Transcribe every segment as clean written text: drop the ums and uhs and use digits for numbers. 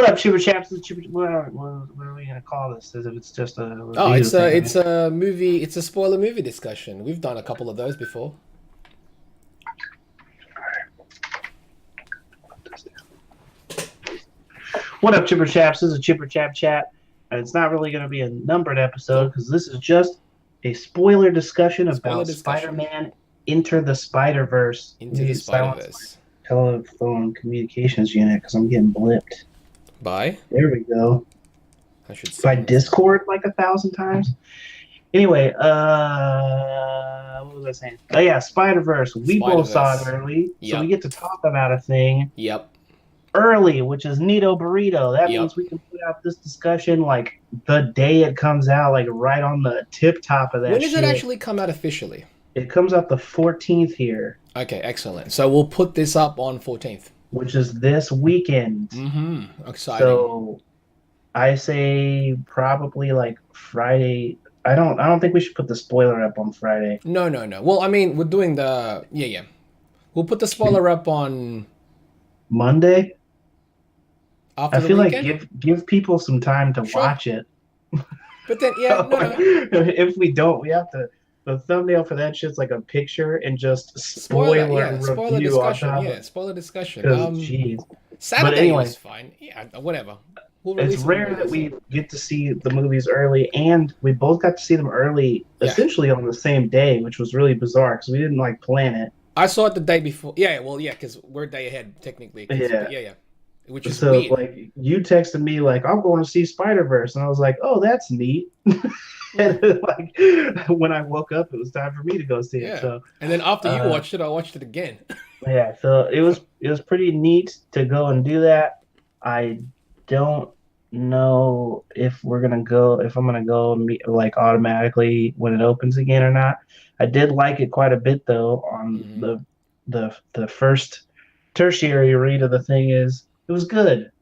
What up, Chupa Chaps? What are we gonna call this? As if it's just a Oh, review it's thing, a right? it's a movie. It's a spoiler movie discussion. We've done a couple of those before. What up, Chipper Chaps? This is Chipper Chap Chat, and it's not really gonna be a numbered episode Nope. because this is just a spoiler discussion Spoiler about discussion. Spider-Man Enter the Spider-Verse. Let Into the me Spider silence my Verse. telephone communications unit because I'm getting blipped. Bye. There we go. I should By silence that. Discord like 1,000 times. Anyway, what was I saying? Oh yeah, Spider Verse. We Spider both saw it Verse. early, so we Yep. get to talk about a thing Yep. early, which is Nito Burrito. That Yep. means we can put out this discussion like the day it comes out, like right on the tip top of that When does it shit. actually come out officially? It comes out the 14th here, Okay, excellent. So we'll put this up on 14th. which is this weekend. Mm-hmm. Exciting. So I say probably like Friday. I don't think we should put the spoiler up on Friday. No, no, no. Well, I mean, we're doing the yeah. We'll put the spoiler up on Monday. after I the feel like weekend. give people some time to Sure. watch it. But then yeah, no, Like, no. if we don't, we have to. The thumbnail for that shit's like a picture and just Spoiler, spoiler yeah, spoiler review on discussion, top of yeah, it. spoiler discussion. Because, jeez. But Saturday anyway, is fine. Yeah, whatever. We'll it's release it when we rare that release it. we get to see the movies early, and we both got to see them early, Yeah, essentially on the same day, which was really bizarre because we didn't like plan it. I saw it the day before. Yeah, well, yeah, because we're a day ahead technically. But Yeah. yeah, yeah, which is So weird. like you texted me like I'm going to see Spider Verse, and I was like, oh, that's neat. And like when I woke up, it was time for me to go see it. Yeah, So and then after you uh, watched it, I watched it again. yeah, so it was pretty neat to go and do that. I don't know if I'm gonna go like automatically when it opens again or not. I did like it quite a bit though. On Hmm. the first tertiary read of the thing is it was good.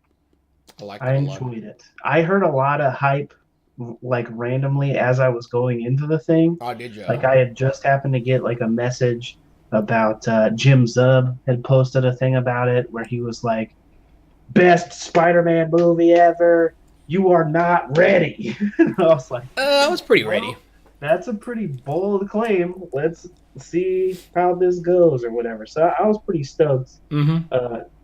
I liked I it a lot. enjoyed it. I heard a lot of hype like randomly as I was going into the thing. Oh, did you? Like I had just happened to get like a message about Jim Zub had posted a thing about it where he was like, "Best Spider-Man movie ever. You are not ready." And I was like, I was pretty ready. "Well, that's a pretty bold claim. Let's see how this goes or whatever." So I was pretty stoked Hmm.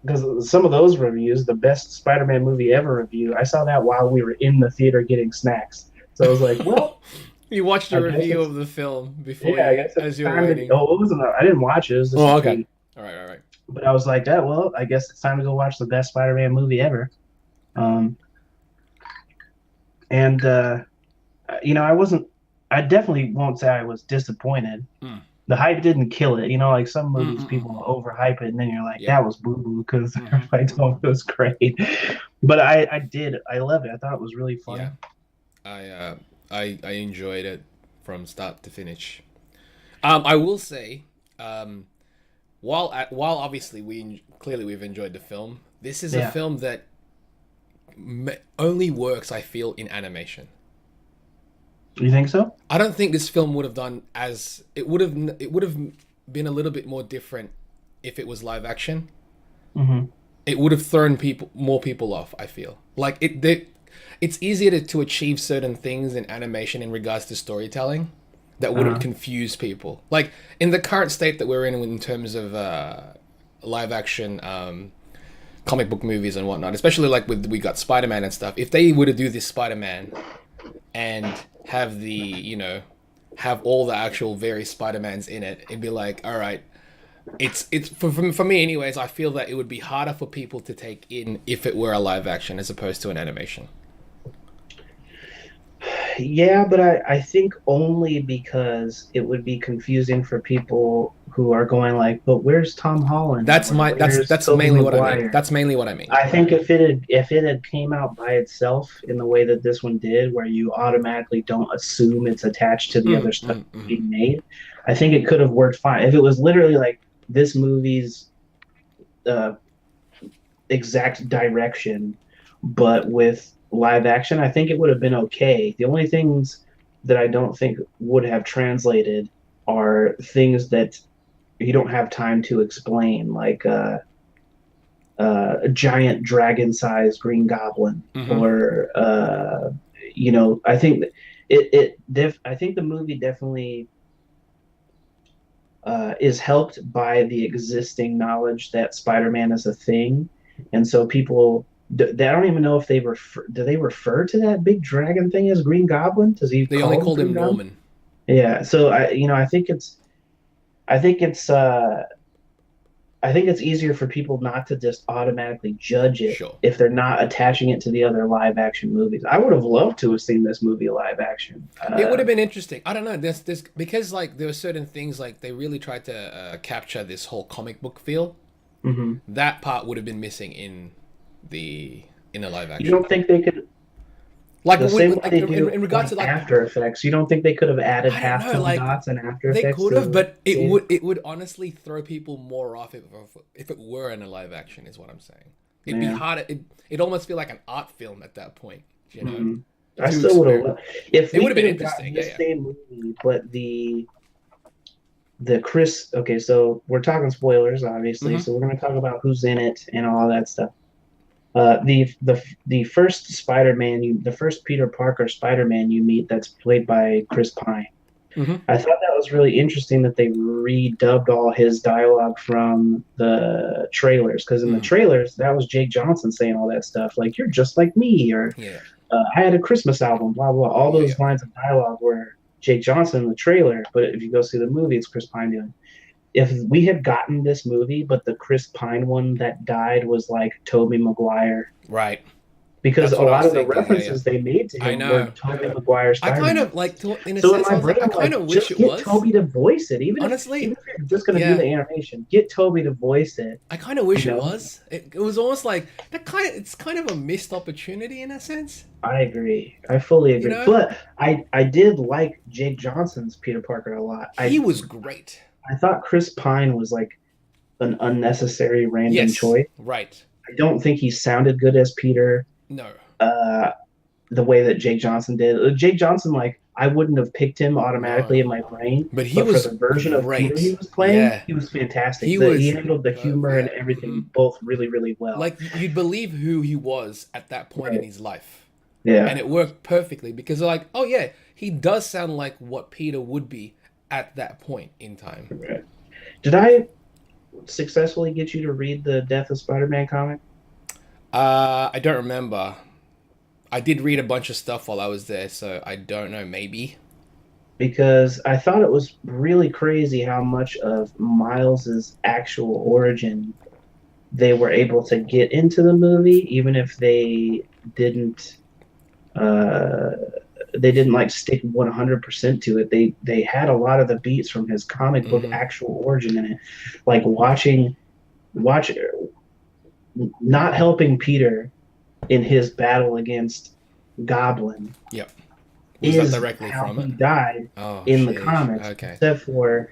because some of those reviews, the best Spider-Man movie ever review, I saw that while we were in the theater getting snacks. So I was like, well, You watched a I guess review it's of the film before yeah, I you, guess it's as you were time to. waiting. Oh, it wasn't. I didn't watch it. It was just a Oh, okay. tweet. All right, all right. But I was like, yeah, well, I guess it's time to go watch the best Spider-Man movie ever. Um, and I wasn't. I definitely won't say I was disappointed. Mm. The hype didn't kill it. Like some movies, people Mm-mm-mm. overhype it, and then you're like, Yep. that was boo boo because Hmm. everybody told me it was great. But I did. I love it. I thought it was really Yeah. funny. I enjoyed it from start to finish. I will say, while obviously clearly we've enjoyed the film, this is a Yeah. film that only works, I feel, in animation. You think so? I don't think this film would have done as it would have been a little bit more different if it was live action. Mm-hmm. It would have thrown more people off. I feel like it's easier to achieve certain things in animation in regards to storytelling that wouldn't Uh-huh. confuse people. Like in the current state that we're in terms of live action comic book movies and whatnot, especially like we got Spider-Man and stuff. If they were to do this Spider-Man and have have all the actual various Spider-Mans in it, it'd be like, all right, it's for me anyways. I feel that it would be harder for people to take in if it were a live action as opposed to an animation. Yeah, but I think only because it would be confusing for people who are going like, but where's Tom Holland That's or my where's that's Tobey mainly what I mean. Maguire? That's mainly what I mean. I think if it had came out by itself in the way that this one did, where you automatically don't assume it's attached to the other stuff Mm. being made, I think it could have worked fine. If it was literally like this movie's uh, exact direction, but with live action, I think it would have been okay. The only things that I don't think would have translated are things that you don't have time to explain, like a giant dragon-sized Green Goblin, Mm-hmm. or I think I think the movie definitely is helped by the existing knowledge that Spider-Man is a thing, and so people. They, I don't even know if do they refer to that big dragon thing as Green Goblin? Does he They only call him called Green him Goblin? Norman. Yeah. So I think it's easier for people not to just automatically judge it Sure. if they're not attaching it to the other live action movies. I would have loved to have seen this movie live action. It would have been interesting. I don't know. This because like there were certain things like they really tried to capture this whole comic book feel. Mhm. That part would have been missing the in the live You action. don't think they could, Like the same way like they do in regards like to like After Effects, you don't think they could have added I don't know, halftone like dots in After they Effects could have, to but save? it would honestly throw people more off if it were in a live action. Is what I'm saying. It'd be Yeah. harder. It almost feel like an art film at that point. You know, Mhm. I to still would experience. have, if It we would have been could have gotten interesting. Yeah, this yeah. same movie, but the Chris. Okay, so we're talking spoilers, obviously. Mm-hmm. So we're going to talk about who's in it and all that stuff. The first the first Peter Parker Spider-Man you meet, that's played by Chris Pine. Mm-hmm. I thought that was really interesting that they redubbed all his dialogue from the trailers, because in the Mm. trailers that was Jake Johnson saying all that stuff like "you're just like me," or Yeah. "I had a Christmas album," blah blah. All Yeah. those Yeah. lines of dialogue were Jake Johnson in the trailer, but if you go see the movie, it's Chris Pine doing. If we had gotten this movie, but the Chris Pine one that died was like Tobey Maguire, Right. because That's a what I lot was of the thinking. Yeah. Yeah. references they made to I him were know. Tobey Maguire I kind Spider-Man. of like, in a So in sense, my I was brain, like, I I'm kind like, of wish just it get was. Toby to voice it. Even Honestly, if you're just gonna do yeah. the animation, get Toby to voice it. I kind of You wish it know, was. It was almost like that kind. It's kind of a missed opportunity in a sense. I agree. I fully You agree. know, But I did like Jake Johnson's Peter Parker a lot. he was great. I thought Chris Pine was like an unnecessary random Yes. choice. Right. I don't think he sounded good as Peter. No. Uh, the way that Jake Johnson did. Jake Johnson, like, I wouldn't have picked him No. automatically in my brain, But he but for was the version of Peter he great. was playing, Yeah. he was fantastic. He He was. handled the humor and Yeah. Hmm. everything both really, really well. Like you'd believe who he was at that point in Right. his life, and Yeah. it worked perfectly because they're like, oh yeah, he does sound like what Peter would be at that point in time. Right. Did I successfully get you to read the Death of Spider-Man comic? I don't remember. I did read a bunch of stuff while I was there, so I don't know. Maybe. Because I thought it was really crazy how much of Miles's actual origin they were able to get into the movie, even if didn't uh, they didn't like stick 100% to it. They had a lot of the beats from his comic book Hmm. actual origin in it, like watch not helping Peter in his battle against Goblin Yep. Was that is directly how from it? he died Oh, in the sheesh. comics, Okay. except for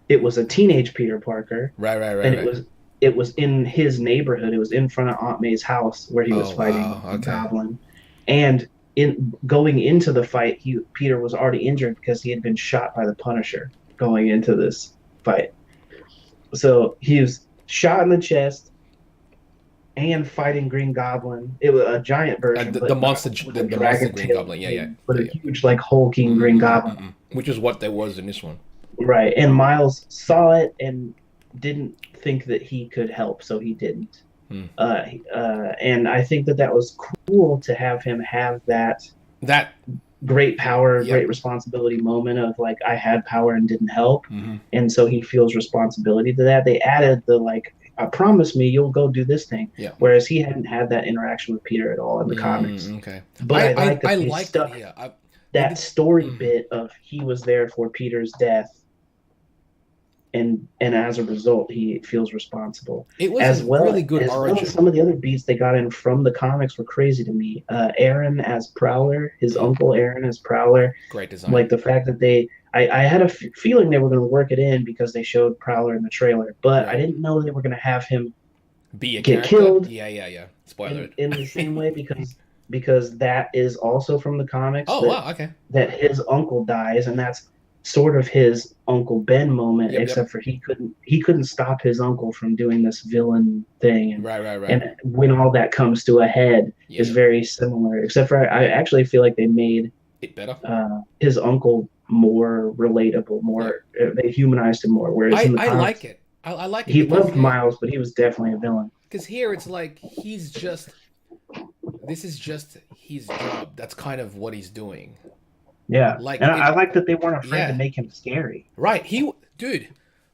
it was a teenage Peter Parker, Right, right, right, and right. it was in his neighborhood. It was in front of Aunt May's house where he was Oh, fighting wow. the Okay. Goblin, and in going into the fight, Peter was already injured because he had been shot by the Punisher going into this fight. So he was shot in the chest and fighting Green Goblin. It was a giant version, The but monster, with a the monster dragon Green tail Goblin. Yeah, yeah, thing, but yeah, a yeah. huge, like, hulking Green Goblin. Which is what there was in this one. Right. And Miles saw it and didn't think that he could help, so he didn't. Hmm. And I think that was cool to have him have that That. great power, Yep. great responsibility moment of like, I had power and didn't help. Hmm. And so he feels responsibility to that. They added the like, promise me you'll go do this thing. Yeah. Whereas he hadn't had that interaction with Peter at all in the comics. Okay. But I like that I they like stuck that. Yeah. They that did. story Mhm. bit of he was there for Peter's death, and as a result he feels responsible, It was as a well really good as origin. some of the other beats they got in from the comics were crazy to me. Aaron as Prowler, his Mhm. uncle Aaron as Prowler, Great design. like the fact that I had a feeling they were going to work it in because they showed Prowler in the trailer, but I Right. didn't know they were going to have him Be a get character. killed Yeah, yeah, yeah. Spoiler. in the same way, because that is also from the comics, Oh wow. Okay. that his uncle dies, and that's sort of his Uncle Ben moment, Yep, yep. except for he couldn't stop his uncle from doing this villain thing, Right, right, right. and when all that comes to a head Yeah, is yeah. very similar. Except for I actually feel like they made It better. his uncle more relatable, Yeah. more they humanized him more. Whereas in the I like comics, it. I like it he because loved here, Miles, but he was definitely a villain. because here it's like he's just, this is just his job. That's kind of what he's doing. Yeah, Like and I it, like that they weren't afraid to yeah. make him scary. Right. Dude,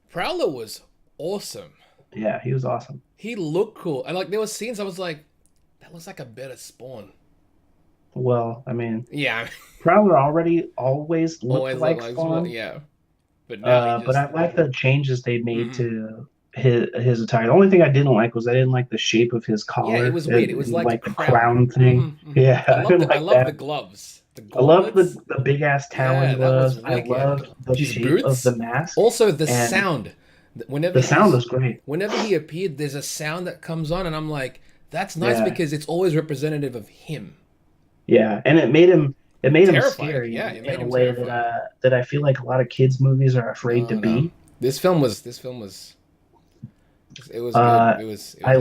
Prowler was awesome. Yeah, he was awesome. He looked cool. And like there were scenes I was like, that looks like a better Spawn. Well, I mean, Yeah. Prowler already always looked Always looked like like Spawn. Spawn. Yeah. But now he But just, I like the changes they made mhm. to his attire. The only thing I didn't like was I didn't like the shape of his Yeah, it collar was weird. It was and like a like the crown. crown thing. Hmm, hmm. Yeah, I didn't I like love the that. gloves. The I love gauntlets. the big ass talon Yeah, that was gloves. I wicked. loved the His shape of the boots. mask, Also the and sound. the sound was great. Whenever he appeared, there's a sound that comes on and I'm like, that's nice Yeah, because it's always representative of him. yeah, and it made him Terrifying. scary Yeah, it in made a him way terrifying. that I feel like a lot of kids movies are afraid to No, no. be. This film was it was good. Uh, It I was nice.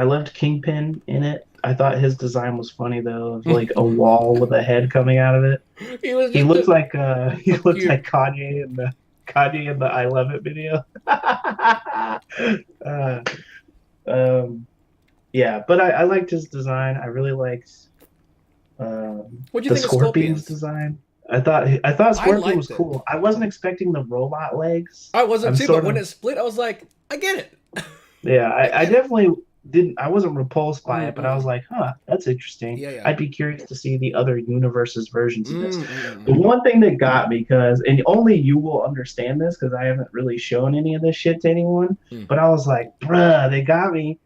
loved Kingpin in it. I thought his design was funny though, of like a wall with a head coming out of it. He was He just looked like he so looked cute. like Kanye in the I Love It video. uh, um, yeah, but I liked his design. I really liked What do you the think of Scorpion's Scorpions? design. I thought I Scorpion was liked it. cool. I wasn't expecting the robot legs. I wasn't I'm too, but sort when of it split, I was like, I get it. Yeah, I I get it. definitely didn't. I wasn't repulsed by it, but I was Mm-mm. like, huh, that's interesting. Yeah, yeah. I'd be curious to see the other universes versions of this. The Mm-mm. one thing that got me, because, and only you will understand this because I haven't really shown any of this shit to anyone, Mm. but I was like, bruh, they got me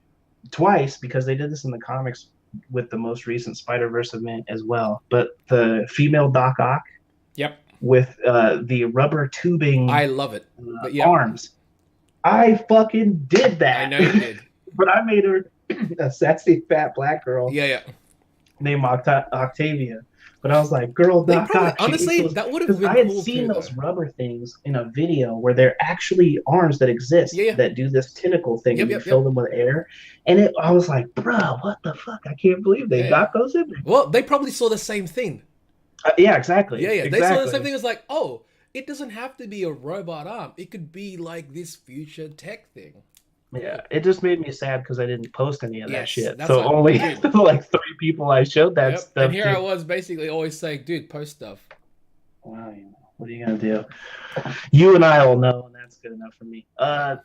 twice because they did this in the comics with the most recent Spider-Verse event as well. But the female Doc Ock Yep. with the rubber I tubing love it. But yep, arms, I fucking did I that. know you did. But I made her a sexy fat black girl Yeah, yeah. named Octavia. But I was like, girl, They Doc probably Ock, she honestly equals, that would have because been I had cool seen too, though. those rubber things in a video where they're actually arms that Yeah, exist yeah. that do this tentacle thing Yep, and you yep, fill yep. them with air. And I was like, bruh, what the fuck? I can't believe they Yeah, yeah. got those in there. Well, they probably saw the same thing. Yeah, Yeah, exactly. yeah. They saw the same Exactly. thing. It's like, oh, it doesn't have to be a robot arm. It could be like this future tech thing. Yeah, it just made me sad because I didn't post any of that Yes, shit. that's So what, only dude. like three people I showed that Yep. And stuff here I to. was basically always saying, dude, post stuff. Wow, what are you gonna do? You and I will know, and that's good enough for me. Yeah.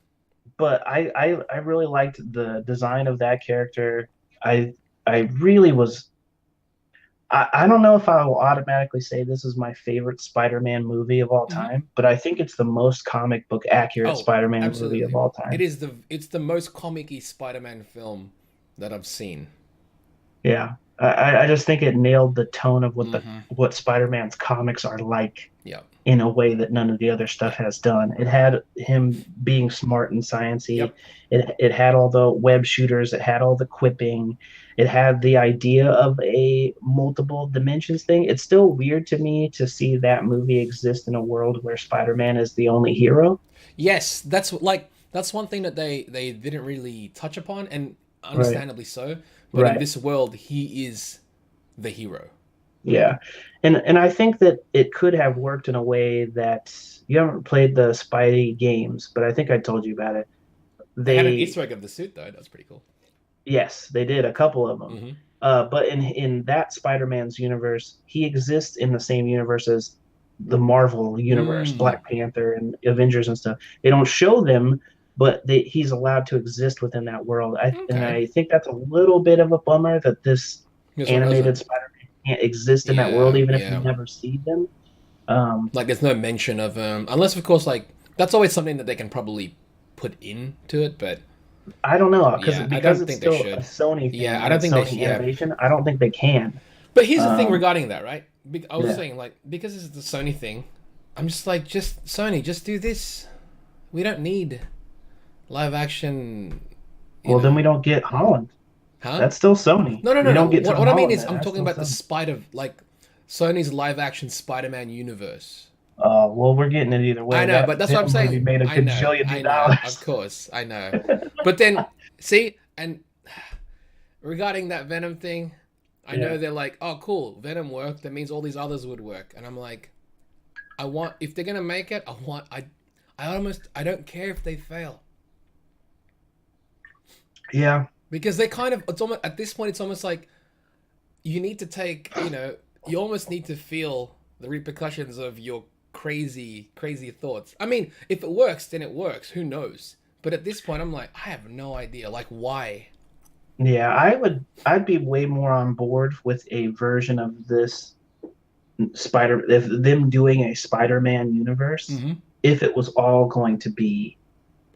But I really liked the design of that character. I I really was. I don't know if I will automatically say this is my favorite Spider-Man movie of all Hmm. time, but I think it's the most comic book accurate Oh, Spider-Man movie of absolutely. all time. It's the most comic-y Spider-Man film that I've seen. Yeah, I just think it nailed the tone of Hmm. what Spider-Man's comics are like Yeah. in a way that none of the other stuff Yeah. has done. It had him being smart and sciencey. Yep. It had all the web shooters. It had all the quipping. It had the idea of a multiple dimensions thing. It's still weird to me to see that movie exist in a world where Spider-Man is the only hero. Yes, that's one thing that they didn't really touch upon, and Right. understandably so. But in Right. this world, he is the hero. Yeah. And I think that it could have worked in a way that you haven't played the Spidey games, but I think I told you about it. They had an They Easter egg of the suit though. That's pretty cool. Yes, they did a couple of them. Hmm. But in that Spider-Man's universe, he exists in the same universe as the Marvel universe, Mm. Black Panther and Avengers and stuff. They don't show them, but he's allowed to exist within that world. And Okay. I think that's a little bit of a bummer that this This one animated doesn't. Spider-Man can't exist in that world, Yeah, even if we yeah. never see them. Um, Like there's no mention of unless of course like that's always something that they can probably put into it, but I don't know because yeah, I because don't it's think they still a should. Sony thing Yeah, I and don't it's think they Sony yeah. animation. I don't think they can. But here's the thing Um, regarding that, right? I was yeah. saying like because this is the Sony thing, I'm just like just Sony, just do this. We don't need live action, you Well, then know. we don't get Holland. Huh? That's still Sony. No, no, no, We no. don't get What Tom what I mean Holland is there. I'm That's talking still about the Sony. Spider like Sony's live action Spider-Man universe. Well, we're getting it either I way. know, That but that's what I'm Venom movie saying. made a I gajillion know, of dollars. course, I know. But then, see, and regarding that Venom thing, I Yeah. know they're like, oh, cool, Venom worked. That means all these others would work. And I'm like, I want, if they're gonna make it, I don't care if they fail Yeah. because they kind of, it's almost at this point, it's almost like you need to take, you almost need to feel the repercussions of your crazy thoughts. I mean, if it works, then it works. Who knows? But at this point, I'm like, I have no idea. Like, why? Yeah, I'd be way more on board with a version of this if them doing a Spider-Man universe, Mm-hmm. if it was all going to be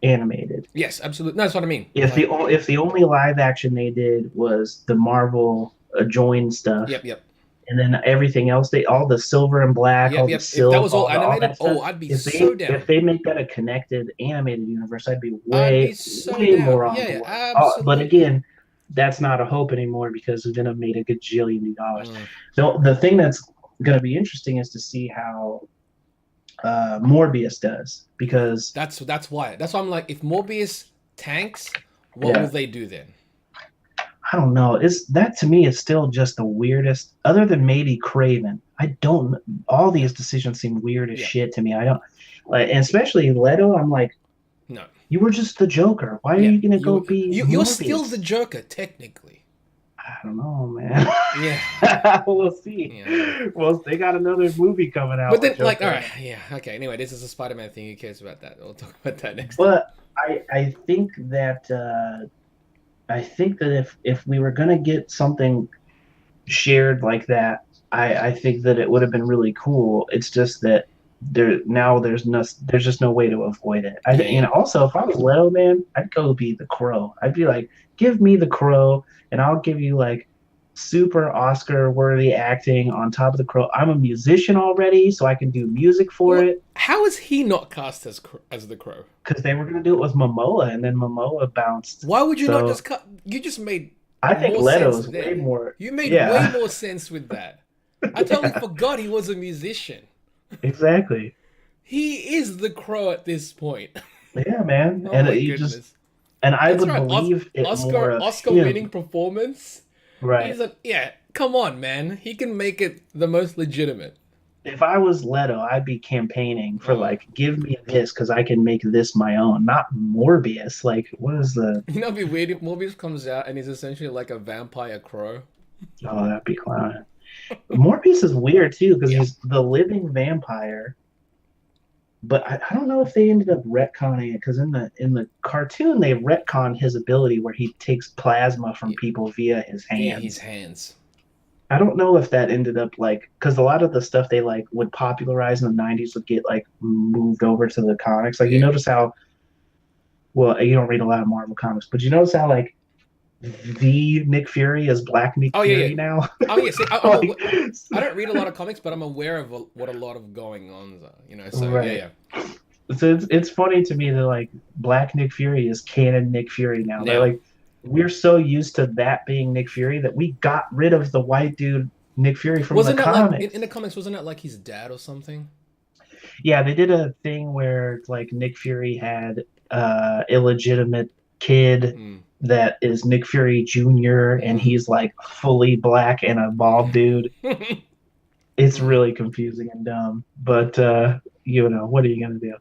animated. Yes, absolutely. No, that's what I mean. If Like, if the only live action they did was the Marvel joined stuff, yep. and then everything else, they all the silver and black, all the If that silk, was all all animated, that stuff. oh, I'd be If so if down. they make that a connected animated universe, I'd be I'd be way so way down. more on Yeah, board. But absolutely. again, that's not a hope anymore because Venom made a gajillion dollars. Mm. So the thing that's going to be interesting is to see how Morbius does because That's why. That's why I'm like, if Morbius tanks, what will yeah, they do then? I don't know. Is that to me is still just the weirdest. Other than maybe Craven, I don't. All Yeah, these decisions seem weird as yeah. shit to me. I don't like, and especially Leto. I'm like, No. you were just the Joker. Why are Yeah, you gonna go be you're still the Morbius? Joker technically. I don't know, man. Yeah, We'll see. yeah, I know. Well, they got another movie coming out But with then, like, all Joker, right, yeah, okay. Anyway, this is a Spider-Man thing. Who cares about that? We'll talk about that next time. but I think that if we were gonna get something shared like that, I think that it would have been really cool. It's just that there's just no way to avoid it. Yeah, yeah. Also if I was Leto, man, I'd go be the Crow. I'd be like, give me the Crow, and I'll give you like super Oscar worthy acting on top of the Crow. I'm a musician already, so I can do music for What? it. How is he not cast as the Crow? Because they were gonna do it with Momoa, and then Momoa bounced. Why would you not So just cut? You just made I think more sense Leto's way there. more. You made way Yeah, more sense with that. I totally yeah, forgot he was a musician. exactly. He is the Crow at this point. Yeah, man. Oh And my you just goodness. and I That's would right. believe it more of Oscar him. winning performance. Right. Yeah, come on, man. He can make it the most legitimate. If I was Leto, I'd be campaigning for Mm. like, give me this because I can make this my own, not Morbius. Like, what is the? You know, it'd be weird if Morbius comes out and he's essentially like a vampire crow. Oh, that'd be clown. Morbius is weird too because Yeah. he's the living vampire. But I don't know if they ended up retconning it because in the cartoon they retcon his ability where he takes plasma from Yeah, people via his yeah, his hands. hands. I don't know if that ended up like because a lot of the stuff they like would popularize in the '90s would get like moved over to the comics. Like you Yeah. notice how well you don't read a lot of Marvel comics, but you notice how like the Nick Fury is Black Nick Oh yeah, Fury yeah. now. Oh yeah. See, Like, I don't read a lot of comics, but I'm aware of what a lot of going ons are. You know, so right. yeah, So it's funny to me that like Black Nick Fury is canon Nick Fury now. yeah. They're Now, like we're so used to that being Nick Fury that we got rid of the white dude Nick Fury from the wasn't that like comics. in the comics? Wasn't that like his dad or something? Yeah, they did a thing where like Nick Fury had illegitimate kid Mm. that is Nick Fury Jr. and Mm. he's like fully black and a bald dude. It's Mm. really confusing and dumb, but what are you gonna do?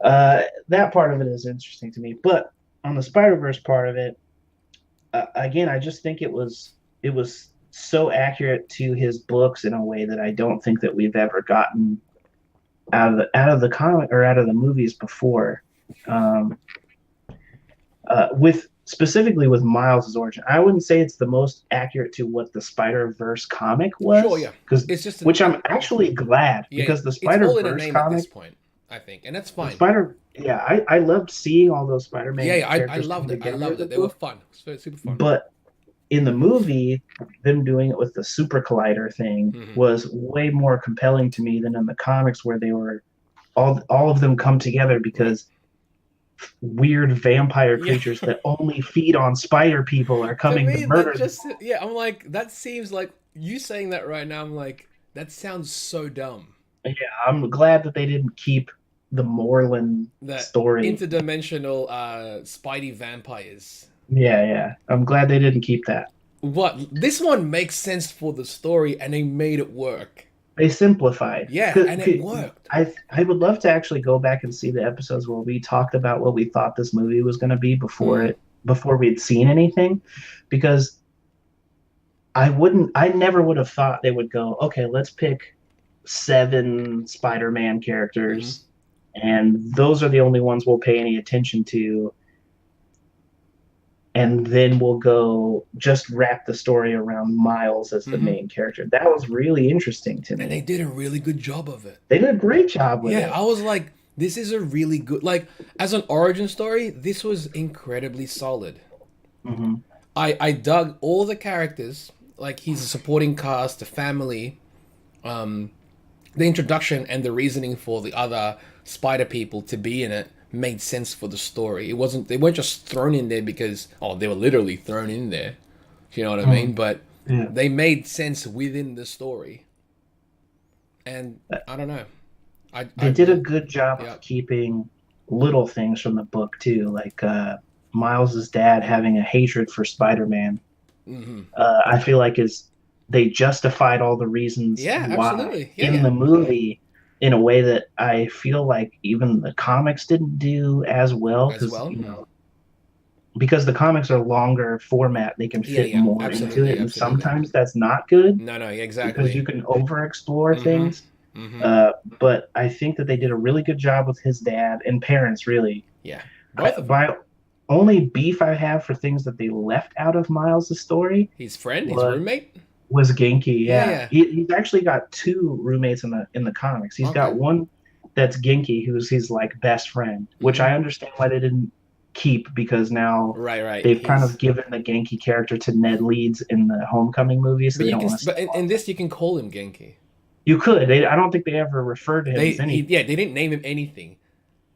That part of it is interesting to me, but on the Spider Verse part of it, again, I just think it was so accurate to his books in a way that I don't think that we've ever gotten out of the comic or out of the movies before. Um, with specifically with Miles' origin, I wouldn't say it's the most accurate to what the Spider Verse comic Sure, was, yeah. because It's just which I'm actually glad yeah. because the It's Spider all in a Verse name at this comic, point, I think, and that's the fine. Spider, yeah, I loved seeing all those Yeah, Spider-Man yeah. I characters come loved it. I together in loved the it. They were book, fun. It was super fun. but in the movie, them doing it with the Super Collider thing Hmm. was way more compelling to me than in the comics where they were all of them come together Right. because weird vampire Yeah. creatures that only feed on spider people are To coming to me, that murder them. just yeah. I'm like that seems like You saying that right now, I'm like, that sounds so dumb. Yeah, I'm glad that they didn't keep the Moreland That story. interdimensional Spidey vampires. Yeah, yeah. I'm glad they didn't keep that. What? This one makes sense for the story, and they made it work. They simplified. Yeah, and it worked. I would love to actually go back and see the episodes where we talked about what we thought this movie was going to be Mm. before we'd seen anything, because I never would have thought they would go, okay, let's pick seven Spider-Man Hmm. characters, and those are the only ones we'll pay any attention to, and then we'll go just wrap the story around Miles as the Hmm. main character. That was really interesting to And they me. did a really good job of it. They did a great job with Yeah, it. I was like, this is a really good, like, as an origin story, this was incredibly solid. Hmm. I dug all the characters, like he's a supporting cast, the family, um, the introduction and the reasoning for the other spider people to be in it made sense for the story. It wasn't they weren't just thrown in there because they were literally thrown in there. You know what I mean? Hmm. But Yeah. they made sense within the story. And I don't know. I They did a really good job yeah. of keeping little things from the book too, like Miles's dad having a hatred for Spider-Man. Hmm. I feel like is they justified all the reasons Yeah, why absolutely. Yeah, in yeah. the movie in a way that I feel like even the comics didn't do as well, As because well. Hmm. because the comics are longer format, they can Yeah, fit yeah. more into Absolutely, it, and absolutely. sometimes that's not good No, no, because exactly. you can over explore Hmm. things. Hmm. But I think that they did a really good job with his dad and parents, really. Yeah. Both of them. My only beef I have for things that they left out of Miles' story His friend, his was roommate. Genki. Yeah, Yeah, yeah. he's actually got two roommates in the comics. He's Okay. got one that's Genki, who's his like best friend, which Hmm. I understand why they didn't keep, because now Right, right. they've kind of He's given the Genki character to Ned Leeds in the Homecoming movie, so but they you don't can want to but sell in off. this you can call him Genki. You could. I don't think they ever referred to him They as he anything, yeah, they didn't name him anything.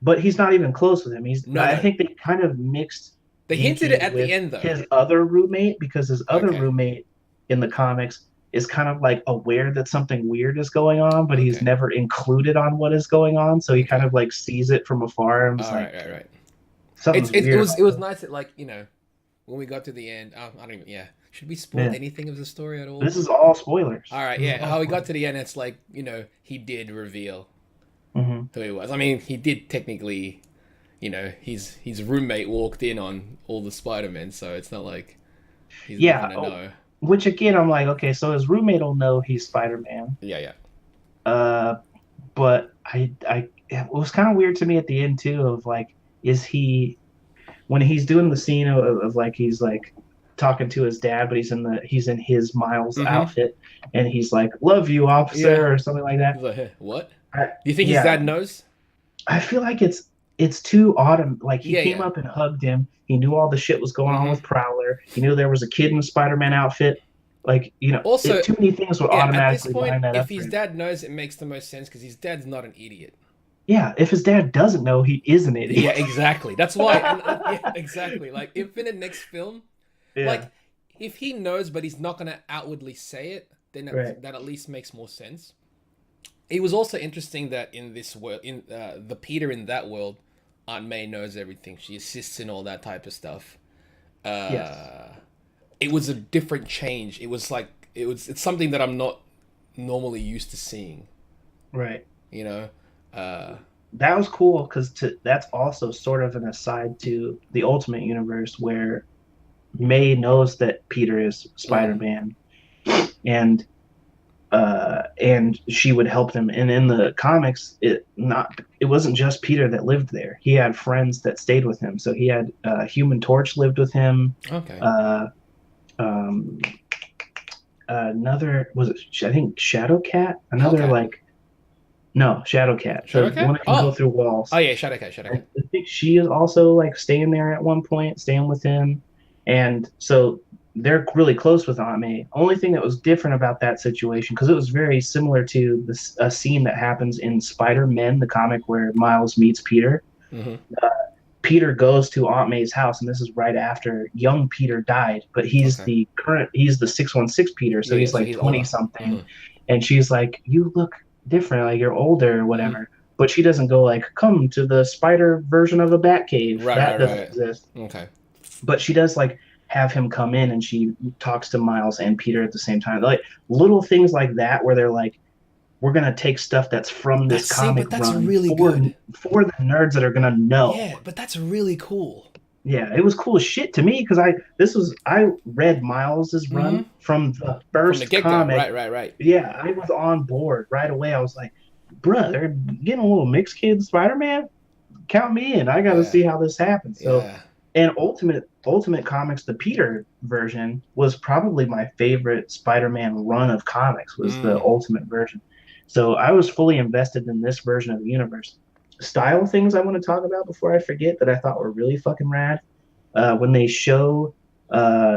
but he's not even close with him. No, I no. think they kind of mixed They hinted it Genki at the with end though. his other roommate, because his other Okay. roommate in the comics is kind of like aware that something weird is going on, but he's Okay. never included on what is going on. So he kind Okay. of like sees it from afar and is All like, right, right, right. something's It weird was about this. nice that like, when we got to the end, I don't even yeah. Should we spoil Yeah. anything of the story at all? This is all spoilers. All right, This is yeah. all How we got spoilers. to the end, it's like, he did reveal Hmm. who he was. I mean, he did technically, his roommate walked in on all the Spider-Men, so it's not like he's not Yeah. gonna Oh, know. which again, I'm like, okay, so his roommate will know he's Spider-Man. Yeah, yeah. Uh, but it was kind of weird to me at the end too, of like, is he, when he's doing the scene of like he's like talking to his dad, but he's in his Miles Mm-hmm. outfit, and he's like, "Love you, Yeah. officer," or something like that. He's like, "Huh, what? I, Do you think his yeah, dad knows?" I feel like it's too autumn. Like he Yeah, came yeah. up and hugged him. He knew all the shit was going on Mm-hmm. with Prowler. He knew there was a kid in the Spider-Man outfit. Like, Also, too many things would yeah, at this automatically point, line that if up for his him. dad knows, it makes the most sense because his dad's not an idiot. Yeah, if his dad doesn't know, he is an Yeah, idiot. exactly. That's why, and yeah, exactly. Like, if in the next film, Yeah, like, if he knows but he's not gonna outwardly say it, then right. that at least makes more sense. It was also interesting that in this world, in the Peter in that world, Aunt May knows everything. She assists in all that type of stuff. Yes. Uh, it was a different change. It was like it's something that I'm not normally used to seeing. Right. You know, uh, That was cool because that's also sort of an aside to the Ultimate Universe, where May knows that Peter is mm, Spider-Man, and and she would help them. And in the comics, it wasn't just Peter that lived there. He had friends that stayed with him. So he had Human Torch lived with him. okay, Uh, um, another was it? I think Shadow Cat. Another Hellcat, like no Shadow Cat, the one Shadowcat. that can go through Oh walls. yeah, Shadowcat, I Shadowcat. think she is also like staying there at one point, staying with him, and so they're really close with Aunt May. Only thing that was different about that situation, because it was very similar to a scene that happens in Spider-Man, the comic where Miles meets Peter. Mm-hmm. Peter goes to Aunt May's house, and this is right after young Peter died, but Okay. he's the 616 Peter, so Yeah, yeah. he's So like he's 20 older. something. Mm. And she's like, "You look different, like you're older or Mm-hmm. whatever." But she doesn't go like, "Come to the spider version of a bat cave." Right, That right, doesn't right. exist. Okay. But she does like have him come in, and she talks to Miles and Peter at the same time. Like little things like that where they're like, we're gonna take stuff that's from this comic But that's run really good. for the nerds that are gonna know. Yeah, but that's really cool. Yeah, it was cool as shit to me because I read Miles's Mm-hmm. run from the From the first get go. comic. Right, right, right. Yeah, I was on board right away. I was like, bruh, they're getting a little mixed kid Spider-Man. Count me in. I got to Yeah, see how this happens. So, yeah. and Ultimate Comics, the Peter version was probably my favorite Spider-Man run of comics. Was the Mm. Ultimate version. So I was fully invested in this version of the universe. Style things I want to talk about before I forget that I thought were really fucking rad. When they show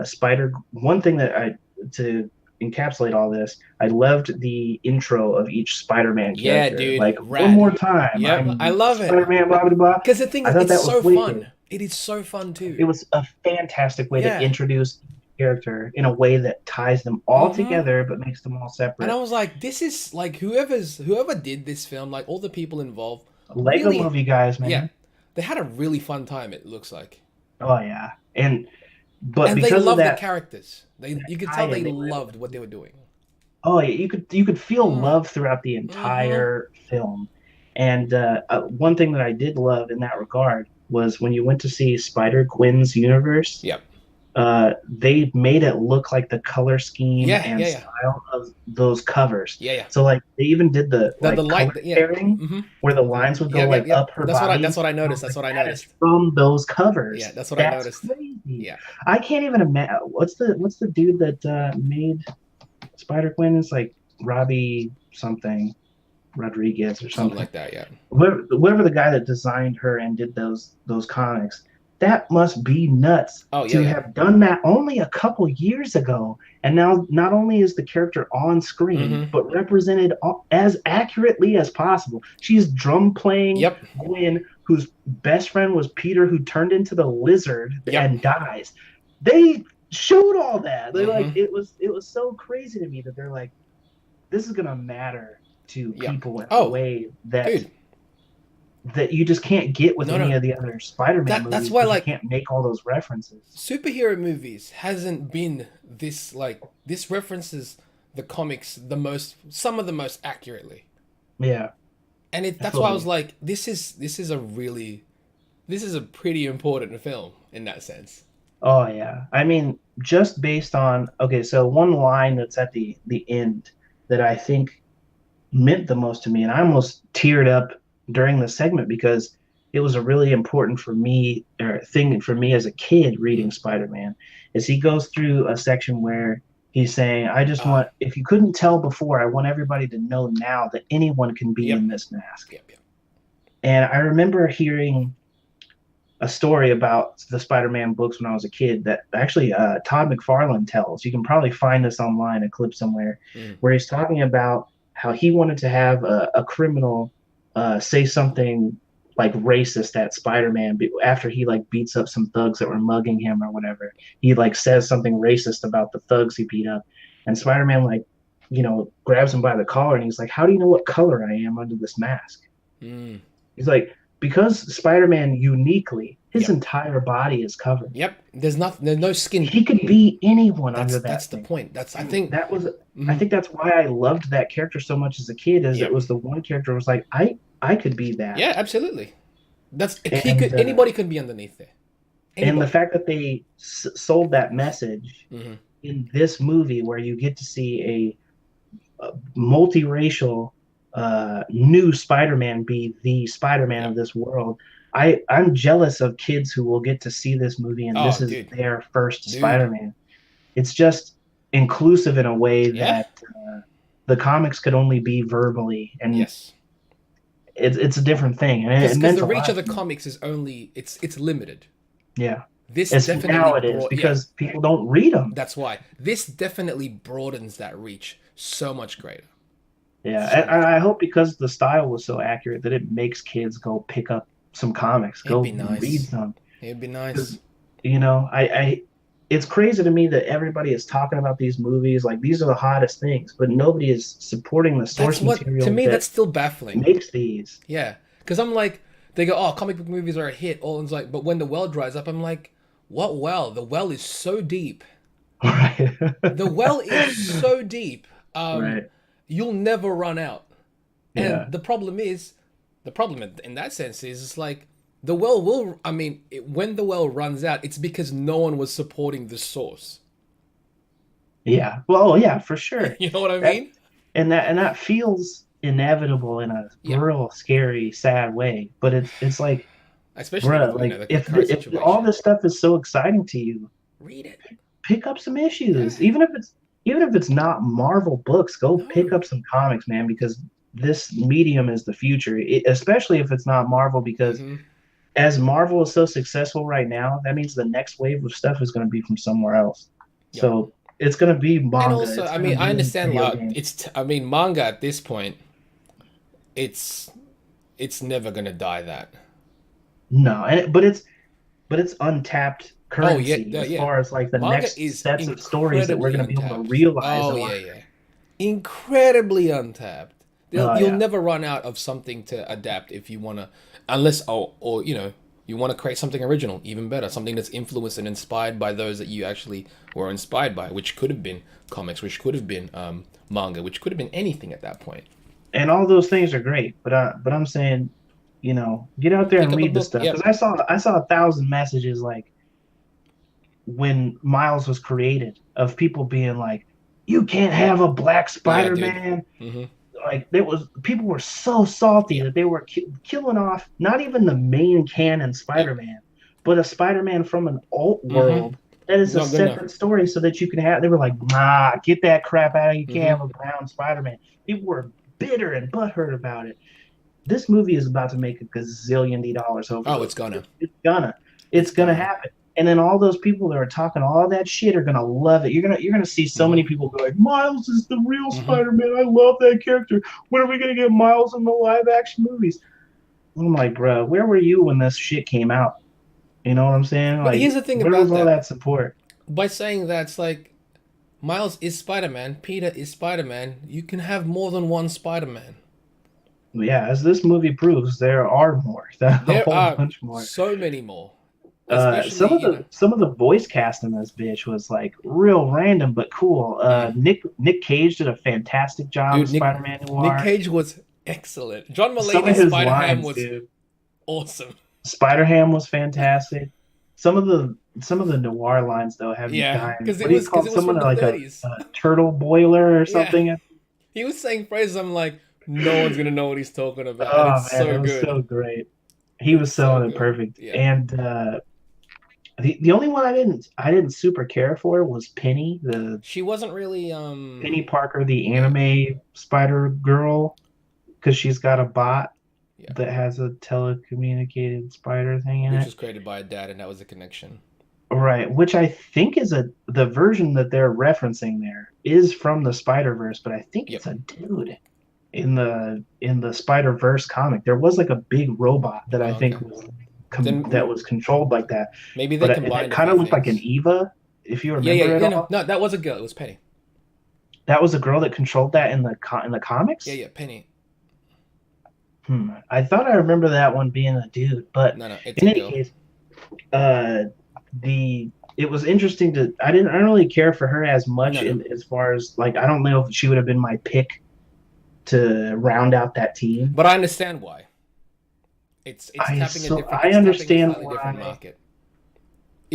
Spider, one thing that I to encapsulate all this, I loved the intro of each Spider-Man Yeah, character. dude. Like one Rad. more time, Yep, I I'm love it. Spider-Man, blah blah blah. Because the thing I is, thought it's that was so wicked. fun. It is so fun too. It was a fantastic way to Yeah. introduce each character in a way that ties them all Mm-hmm. together but makes them all And I separate. was like, this is like whoever did this film, like all the people involved, Lego really, movie guys, yeah, man. they had a really fun time. It looks like, Oh yeah, and but and they because of loved the that, characters. You could tell they tie-in, they loved what they were doing. oh yeah, you could feel Mm. love throughout the Mm-hmm. entire film. And one thing that I did love in that regard was when you went to see Spider Gwen's universe, Yep. they made it look like the color scheme Yeah. and Yeah. Yeah. style of those covers. Yeah. Yeah. So like they even did the The like color light. Yeah. pairing Mm-hmm. where the lines would go Yep. Yep. like Yep. up her body. That's what I And I noticed. was That's like, what I that is noticed. from those Yeah. covers. That's what I That's noticed. crazy. Yeah. I can't even imagine what's the dude that made Spider Gwen is like Robbie something Rodriguez or Something something. like that. Yeah. Whoever the guy that designed her and did those comics, that must be nuts Oh yeah. to Yeah. have done that only a couple years ago. And now not only is the character on screen, Mm-hmm. but represented as accurately as possible. She's drum playing Yep. Gwen, whose best friend was Peter, who turned into the lizard Yep. and dies. They showed all that. They're like, Mm-hmm. it was so crazy to me that they're like, this is gonna matter to Yep. people in a Oh, way that dude. you just can't get with No, any no. of the other Spider-Man That's movies why because you like can't make all those references. superhero movies hasn't been this like this references the comics some of the most accurately. Yeah, And I that's why I feel was you. like, this is a pretty important film in that sense. Oh yeah. I mean, just based on okay, so one line that's at the end that I think meant the most to me, and I almost teared up during the segment because it was a really important for me or thing for me as a kid reading Mm. Spider-Man, is he goes through a section where he's saying, I just Uh want, if you couldn't tell before, I want everybody to know now that anyone can be yep. in this mask. Yep, yep. And I remember hearing a story about the Spider-Man books when I was a kid that actually Todd McFarlane tells. You can probably find this online, a clip somewhere, Mm. where he's talking about how he wanted to have a criminal say something like racist at Spider-Man after he like beats up some thugs that were mugging him or whatever. He like says something racist about the thugs he beat up, and Spider-Man like grabs him by the collar and he's like, "How do you know what color I am under this mask?" Mm. He's like, because Spider-Man uniquely, his Yep. entire body is covered. Yep. There's no skin. He could be anyone under That's that the thing. point. That's I And think that was, I mhm. think that's why I loved that character so much as a kid. Is it Yep. was the one character was like, I could be that, Yeah, absolutely. That's he and could anybody could be underneath there. the Anybody. fact that they sold that message Hmm. in this movie, where you get to see a multiracial new Spider-Man be the Spider-Man of Yep. this world. I'm jealous of kids who will get to see this movie and this Oh, is dude. their first Dude. Spider-Man. It's just inclusive in a way Yeah. that the comics could only be verbally, and Yes. it's a different thing, and it Because meant the a reach lot of the to me. comics is only it's limited. Yeah, This it's definitely now it is brought yeah, because people don't read them. that's why. This definitely broadens that reach so much greater. Yeah, So and much. I hope because the style was so accurate that it makes kids go pick up some comics. It'd Go be read nice. some. It'd be 'Cause, nice. I it's crazy to me that everybody is talking about these movies like these are the hottest things, but nobody is supporting the That's source what, to material me, that that's still baffling. makes these. Yeah. Because I'm like, they go, oh, comic book movies are a hit. All and it's like, but when the well dries up, I'm like, what well? The well is so deep. Right. The well is so deep. Um, Right. you'll never run out. And Yeah. the problem in that sense is it's like the well will. I mean, when the well runs out, it's because no one was supporting the source. Yeah. Well, yeah, for sure. You know what I That mean? and that feels inevitable in a Yeah. real scary, sad way. But it's like, Especially with bruh, like the current if all situation. this stuff is so exciting to you, Read it. pick up some Yeah. issues. Even if it's not Marvel books, go pick No. up some comics, man, because this medium is the future. Especially if it's not Marvel, because Hmm. as Marvel is so successful right now, that means the next wave of stuff is going to be from somewhere else. Yep. So it's going to be And manga. also, It's I going to mean, I be understand. video games. I mean, manga at this point, it's it's never gonna die. That. No, but it's untapped Oh yeah, currency as yeah. far as like the Manga next is sets of stories that we're incredibly going to be able to untapped. realize Oh and yeah, learn. yeah. Incredibly untapped. Oh You'll yeah. never run out of something to adapt if you wanna, unless or you want to create something original, even better, something that's influenced and inspired by those that you actually were inspired by, which could have been comics, which could have been manga, which could have been anything at that point. And all those things are great, but I'm saying, get out there Pick and up a read the book. stuff because Yep. I saw 1,000 messages like when Miles was created of people being like, "You can't have a black Yeah, dude. Spider-Man." Hmm. Like there was people were so salty Yep. that they were killing off not even the main canon Yep. Spider-Man, but a Spider-Man from an alt Hmm. world that is a Not good enough. separate story so that you can have. They were like, "Nah, get that crap out of here. You can't have Hmm. a brown Spider-Man." People were bitter and butthurt about it. This movie is about to make a gazillion dollars. Oh, Hopefully, it's gonna. it's gonna, It's it's gonna gonna. happen. And then all those people that are talking all that shit are gonna love it. You're gonna see so Hmm. many people go like, "Miles is the real Hmm. Spider-Man. I love that character. When are we gonna get Miles in the live action movies?" I'm like, bro, where were you when this shit came out? You know what I'm saying? But here's Like, the thing where was about all that. that support? By saying that, it's like Miles is Spider Man, Peter is Spider Man. You can have more than one Spider Man. Yeah, as this movie proves, there are more, a There whole are bunch more. so many more. Some Especially, of the voice cast in this bitch was like real random but cool. mm, Nick Cage did a fantastic job dude, as Spider-Man Nick Noir. Cage was excellent. John Some of Mulaney's his Spider Ham lines, was dude. awesome. Spider-Ham was fantastic. Some of the noir lines though have you Yeah, dying. What do you call because it was someone from the like '30s. a turtle boiler or Yeah, something? he was saying phrases. I'm like, no one's gonna know what he's talking about, and Oh it's man, so it was good. so great. He It's was so selling it good. perfect. Yeah. And the only one I didn't super care for was Penny, the She wasn't really Penny Parker, the yeah, anime Spider Girl, because she's got a bot yeah. that has a telecommunicated spider thing in Which it. was created by a dad, and that was the connection. Right, which I think is the version that they're referencing there is from the Spider-Verse, but I think Yep. it's a dude in the Spider-Verse comic. There was like a big robot that I Oh, think okay. was that Then was controlled like that, maybe they but it combined a kind few of looked like an things. Eva, if you Yeah, yeah, remember it yeah. No, all. no, that was a girl. It was Penny. That was a girl that controlled that in the Yeah, comics. yeah, Penny. I thought I remember that one being a dude, but No, no, it's a in any girl. case, uh, the it was interesting to I don't really care for her as much No, no. in as far as like I don't know if she would have been my pick to round out that team. But I understand why. I It's tapping a understand slightly different why market.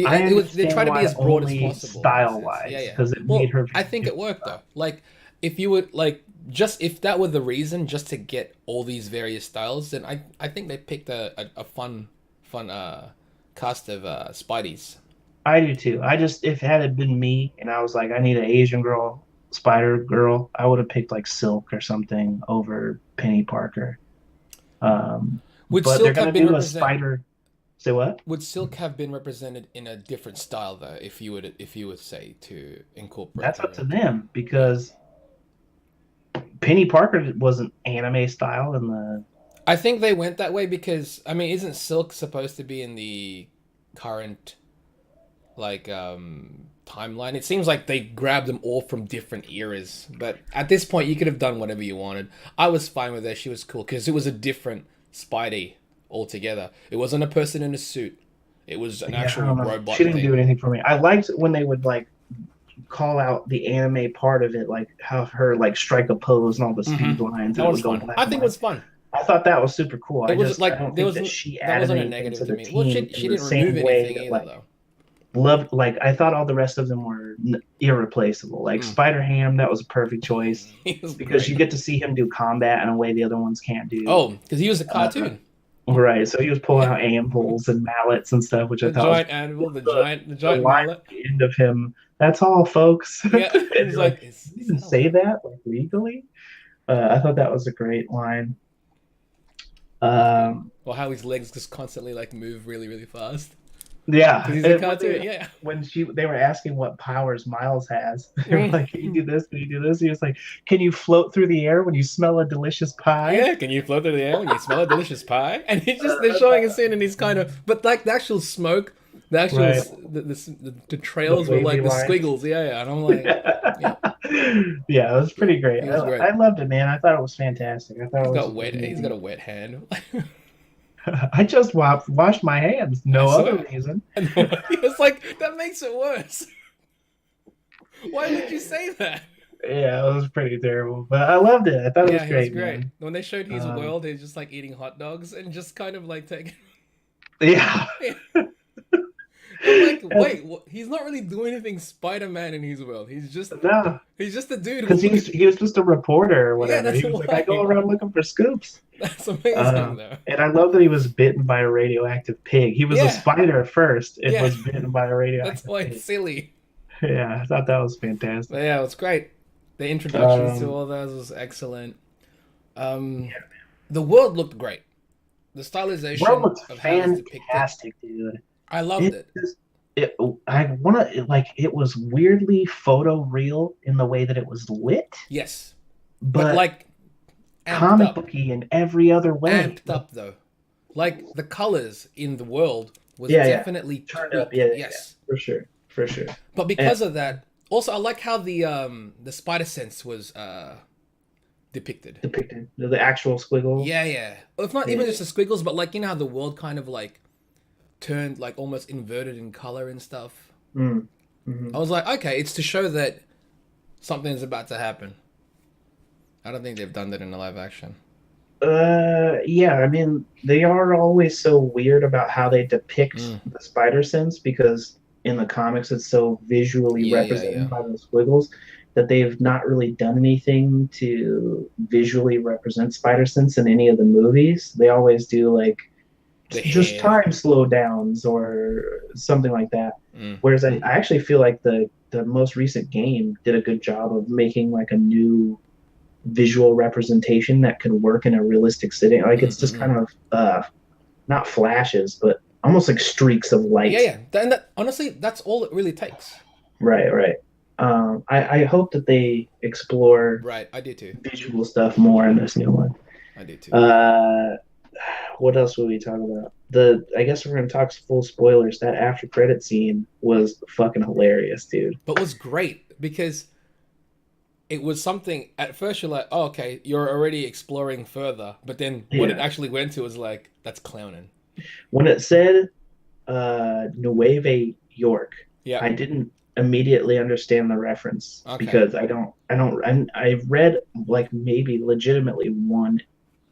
I They try understand to be why as broad as only possible in that style sense. Yeah, wise yeah. because it made Well, her I very think it different worked though. style. Like, if you would like just if that were the reason, just to get all these various styles, then I think they picked a fun cast of Spideys. I do too. I just if had it been me and I was like I need an Asian girl, Spider Girl, I would have picked like Silk or something over Penny Parker. Would But they're Silk have gonna been do a represent? Spider. Say what? Would Silk have been represented in a different style though, if you would say to incorporate That's her up to into? them Yeah. because Penny Parker was an anime style in the I think they went that way because I mean, isn't Silk supposed to be in the current like timeline? It seems like they grabbed them all from different eras, but at this point, you could have done whatever you wanted. I was fine with her. She was cool because it was a different Spidey altogether. It wasn't a person in a suit. It was an Yeah, I actual don't know. robot She didn't thing. do anything for me. I liked when they would like call out the anime part of it, like have her like strike a pose and all the speed lines, That and it was would go fun. black I and think it white. was fun. I thought that was super cool. It I was just I like don't there think that wasn't she that added wasn't a anything to negative to the me. Well, team she in the didn't remove same way anything that either like though. loved like I thought all the rest of them were irreplaceable. Like Mm. Spider Ham, that was a perfect choice He was because you great. get to see him do combat in a way the other ones can't do. Oh, because he was a Uh, cartoon. right, so he was pulling Yeah, out anvils and mallets and stuff, which I the thought was giant anvil, the the giant line mallet. at the end of him. That's all, folks. And Yeah, he's you're like, like, did you is even that say allowed? that like legally? I thought that was a great line. Yeah. Um, Or how his legs just constantly like move really, really fast because yeah, he's a cartoon. Yeah. when they were asking what powers Miles has, they were Mm. like, "Can you do this? Can you do this?" He was like, "Can you float through the air when you smell a delicious pie?" Yeah, can you float through the air when you smell a delicious pie? And he just they're I showing a thought, scene and he's kind of, but like the actual smoke, the actual right, the the trails were wavy like the line. squiggles. Yeah, yeah. And I'm like, yeah, Yeah, it was yeah. pretty great. He was great. I loved it, man. I thought it was fantastic. I thought it He's was a got good wet. He's got movie. a wet hand. I just washed my hands. I No other swear. reason. And it's like that makes it worse. Why would you say that? Yeah, it was pretty terrible, but I loved it. I thought it was Yeah, he was great, great. man. When they showed his Um, world, he's just like eating hot dogs and just kind of like taking. yeah, I'm like, and, wait, he's not really doing anything Spider-Man in his world. no, He's just a dude because who. he was just a reporter or Yeah, whatever. that's He was like, I go why. around looking for scoops. That's amazing, though. And I love that he was bitten by a radioactive pig. He was a Yeah, spider first and yeah. was bitten by a That's radioactive why it's pig. silly. Yeah, I thought that was fantastic. But yeah, it's great. The introductions to Um, all those was excellent. Um, the world looked great. The World stylization looks of how it's depicted, fantastic, dude. I loved It it. just I want to like it was weirdly photo real in the way that it was lit, Yes, but but like amped comic up, booky in every other way. amped up though. Like the colors in the world was Yeah, yeah, definitely turned up. Yeah, tweaked. yeah, yeah, Yes, for sure, for sure. but And because of that, also I like how the spider sense was depicted. depicted the actual squiggle. Yeah, yeah. Well, if not Yeah, even just the squiggles, but like you know how the world kind of like turned like almost inverted in color and stuff. mm, hmm I was like, okay, it's to show that something's about to happen. I don't think they've done that in a live action. yeah. I mean, they are always so weird about how they depict Mm. the spider sense because in the comics it's so visually Yeah, yeah, represented yeah. by those squiggles that they've not really done anything to visually represent spider sense in any of the movies. They always do like The just hair. time slowdowns or something like that. Mm. Whereas I actually feel like the most recent game did a good job of making like a new visual representation that could work in a realistic setting. Like it's just Mm-mm-mm. kind of not flashes, but almost like streaks of Yeah, light. yeah. And that, honestly, that's all it really takes. Right, right. I hope that they explore Right, I do too. visual stuff more in this new one. I do too. Uh, what else will we talk about? I guess we're gonna talk full spoilers. That after credit scene was fucking hilarious, dude. But it was great because it was something at first you're like, oh, okay, you're already exploring further. But then what it Yeah. actually went to was like, that's clowning. When it said Nueve York, Yeah. I didn't immediately understand the reference Okay. because I read like maybe legitimately one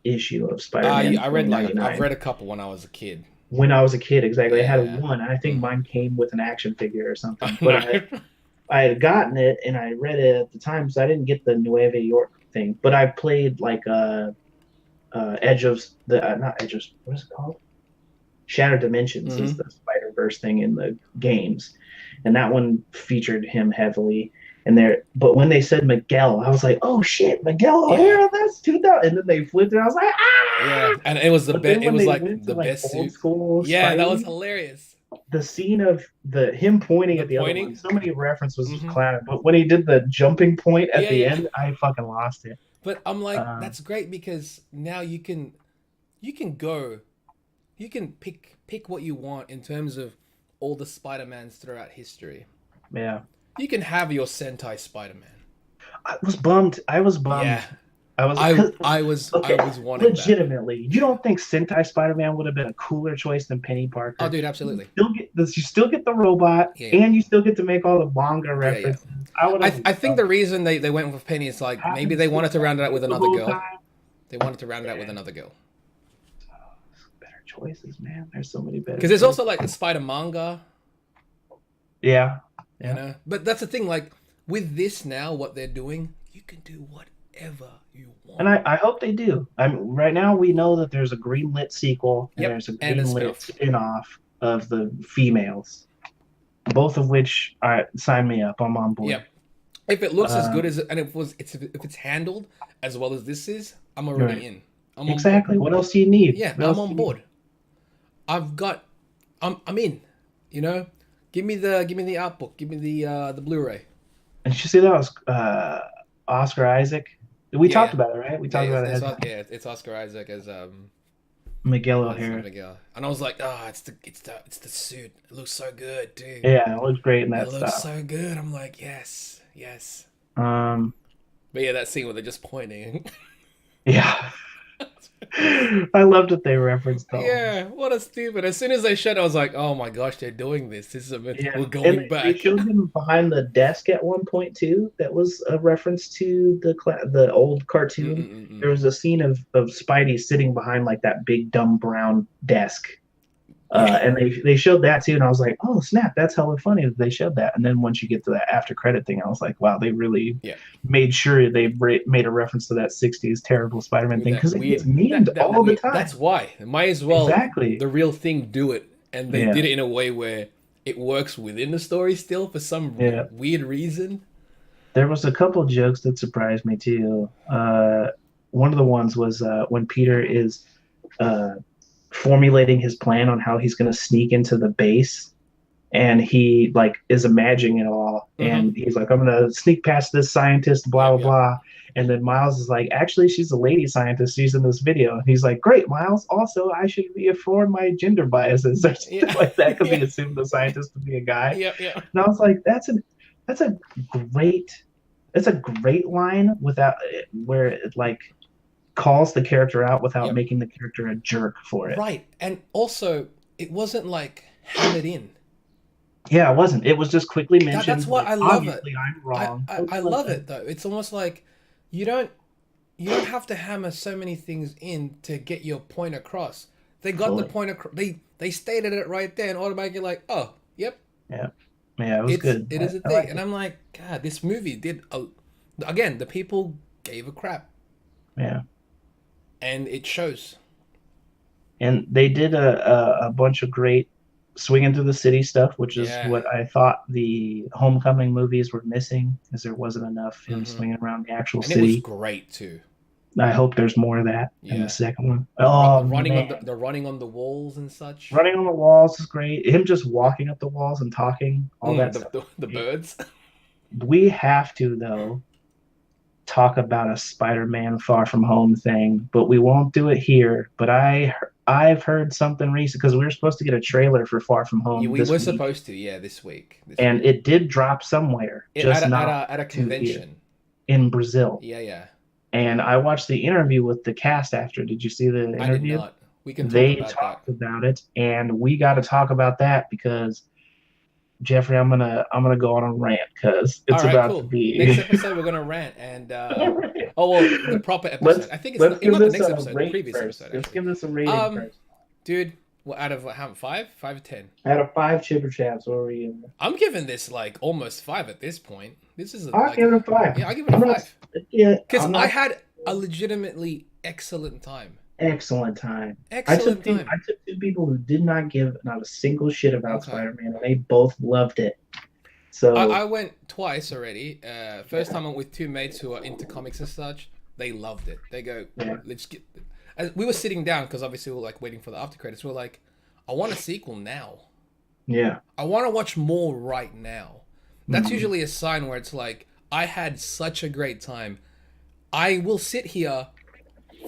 issue of Spider-Man Yeah, I read like I've 2099 read a couple when I was a kid. when I was a kid. Exactly, I had Yeah. one. I think Mm. mine came with an action figure or something, but No. I had gotten it and I read it at the time, so I didn't get the Nueve York thing. But I played like Edge of the not Edge of what is it called? Shattered Dimensions is Hmm. the Spider Verse thing in the games, and that one featured him heavily. And there, but when they said Miguel, I was like, "Oh shit, Miguel Yeah. O'Hara, that's 2000." And then they flipped it. I was like, Yeah, "Ah!" and it was the But best. then It when was they like went to the like best old suit. school Yeah, that was Spidey, hilarious. the scene of the him pointing The at the other one, pointing. so many references was Hmm. clown. But when he did the jumping point at Yeah, the yeah. end, I fucking lost it. But I'm like, Um, that's great because now you can you can go, you can pick what you want in terms of all the Spider-Mans throughout history. Yeah. You can have your Sentai Spider-Man. I was bummed. I was bummed. Yeah, I was I 'cause- I was I okay. was wanting that. Legitimately, you don't think Sentai Spider-Man would have been a cooler choice than Penny Oh, Parker? dude, absolutely. You still get the robot, Yeah, yeah, and you still get to make all the manga yeah, yeah. references. I would have I think the reson they went with Penny is like maybe having they wanted to Sentai round it out with the another whole girl. time. They wanted to round it out with another girl. Better choices, man. There's so many better Because there's choices. also like a Spider manga, Yeah, you yeah. know. But that's the thing, like with this now, what they're doing, you can do whatever you And want. I hope they do. I mean, right now we know that there's a greenlit sequel and Yep, there's a and a greenlit spin-off. spin-off of the females, both of which I sign me up. I'm on board. Yep. If it looks as good Um, as and if it's handled as well as this is, I'm right. already in. I'm on board. Exactly. What else do you need? Yeah, What I'm else do on you need? board. I've got I'm in. You know? Give me the art book, give me the Blu-ray. And did you see that was Oscar Isaac? We Yeah, talked yeah. about it, right? We Yeah, talked yeah, about it ahead. it's Oscar Isaac Miguel as O'Hara. Miguel. And I was like, "Oh, it's the suit. It looks so good, dude. Yeah, it looks great in It that looks style. so good." I'm like, "Yes, yes." Um, But yeah, that scene where they're just pointing. yeah. I loved that they referenced the whole. Yeah, what a stupid. As soon as they showed, I was like, "Oh my gosh, they're doing this. This is Yeah, we're and going they back." showed him behind the desk at one point too. That was a reference to the old cartoon. Mm-mm-mm-mm. There was a scene of Spidey sitting behind like that big dumb brown desk, Yeah, and they showed that too. And I was like, oh snap, that's hella funny that they showed that. And then once you get to that after credit thing, I was like, wow, they really yeah. made sure they made a reference to that '60s terrible Spider-Man With thing that because it gets weird memed that all the weird. time. That's why. Might as well Exactly. the real thing do it, and they Yeah. did it in a way where it works within the story still for some Yeah. weird reason. There was a couple jokes that surprised me too. One of the ones was when Peter is uh, formulating his plan on how he's going to sneak into the base, and he like is imagining it all, Mm-hmm. and he's like, "I'm going to sneak past this scientist, blah Yep, blah yep. blah." And then Miles is like, "Actually, she's a lady scientist. She's in this video." And he's like, "Great, Miles. Also, I should reform my gender biases or something Yeah, like that because he yeah, assumed the scientist to be a guy." yeah, yeah, And I was like, that's a great it's a great line without where it like calls the character out without yep. making the character a jerk for it. Right, and also it wasn't like hammered in. Yeah, it wasn't. It was just quickly That's mentioned. why Like, I love it. obviously, I'm wrong. I love it though. It's almost like you don't you don't have to hammer so many things in to get your point across. They got the Fully. point across. They stated it right there, and automatically like, oh, yep, Yeah, yeah, it was good. it is a I thing. liked And it. I'm like, God, this movie did again. The people gave a crap, Yeah, and it shows. and they did a bunch of great swinging through the city stuff, which is Yeah. what I thought the Homecoming movies were missing, because there wasn't enough him Hmm. swinging around the actual And it was city. great too. I hope there's more of that in the Yeah. second one. The Oh running on man, the running on the walls and such. running on the walls is great. Him just walking up the walls and talking, all that stuff. The birds. We have to though talk about a Spider-Man Far From Home thing, but we won't do it here. But I've heard something recent because we were supposed to get a trailer for Far From Yeah, Home we this were week, supposed to. Yeah, this week. and it did drop somewhere, just not At a to here convention. in Brazil. Yeah, yeah. And I watched the interview with the cast after. Did you see the I did interview? not. We can talk They about that. talked about it, and we got to talk about that because Jeffrey, I'm gonna go on a rant because All it's right, about to cool. Next be. episode we're gonna rant and oh well, the proper episode. let's I think it's let's give not the this next a episode, the rate previous first. episode Let's actually. give this a rating first. Dude, well, out of how 5? 5 or 10? Out of 5 Chipper Chaps, what were you? I'm giving this like almost 5 at this point. This is I'll like give it a 5. yeah, I give it a I'm not. 5 Yeah, because I'm I not. had a legitimately excellent time. Excellent time. Excellent time. I took two people who did not give not a single shit about Okay. Spider-Man, and they both loved it. So I went twice already. First time I went with two mates who are into comics and such. They loved it. They go, Yeah. let's get. As we were sitting down because obviously we were like waiting for the after credits. We were like, I want a sequel now. yeah, I want to watch more right now. That's Mhm. usually a sign where it's like, I had such a great time. I will sit here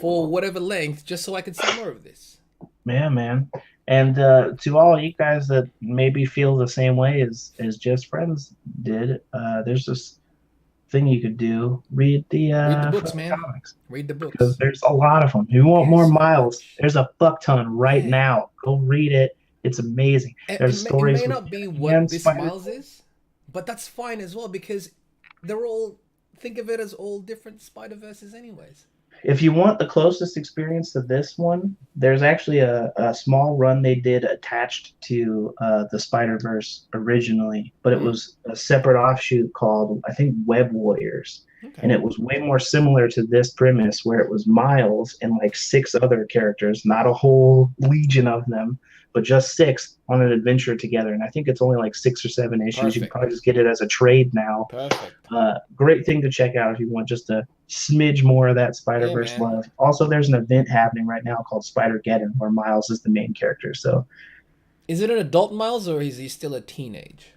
for whatever length just so I could see more of this. Yeah, man. And to all you guys that maybe feel the same way as Just Friends did, there's this thing you could do: read the Read the books, fucking man. comics Read the because books. there's a lot of them. If you want more There's so Miles, much. there's a fuck ton right Yeah. now. Go read it. It's amazing. There's It may stories with not be him what and this Spider. Miles is, but that's fine as well because they're all, think of it as all different Spider Verses, anyways. If you want the closest experience to this one, there's actually a small run they did attached to the Spider Verse originally, but it Hmm. was a separate offshoot called, I think, Web Warriors. And Okay. it was way more similar to this premise, where it was Miles and like six other characters, not a whole legion of them, but just six on an adventure together. And I think it's only like 6 or 7 issues. You can Perfect. probably just get it as a trade now. Perfect. Great thing to check out if you want just a smidge more of that Spider Yeah, Verse man. love. Also, there's an event happening right now called Spider Geddon, where Miles is the main character. So Is it an adult Miles or is he still a teenage?